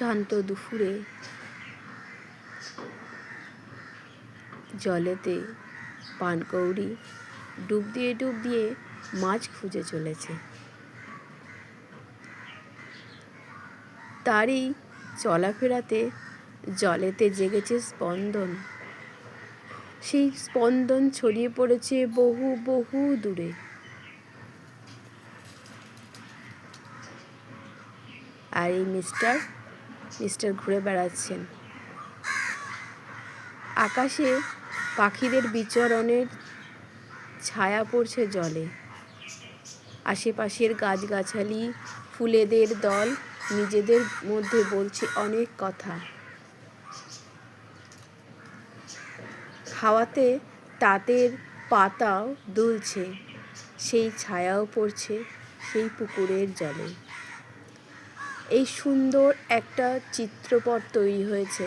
শান্ত দুপুরে জলেতে পানকৌড়ি ডুব দিয়ে মাছ খুঁজে চলেছে। তারই চলাফেরাতে জলেতে জেগেছে স্পন্দন। সেই স্পন্দন ছড়িয়ে পড়েছে বহু বহু দূরে। আর এই মিস্টার ঘুরে বেড়াচ্ছেন। আকাশে পাখিদের বিচরণের ছায়া পড়ছে জলে। আশেপাশের গাছগাছালি, ফুলেদের দল নিজেদের মধ্যে বলছে অনেক কথা। হাওয়াতে তাদের পাতাও দুলছে, সেই ছায়াও পড়ছে সেই পুকুরের জলে। এই সুন্দর একটা চিত্রপট তৈরি হয়েছে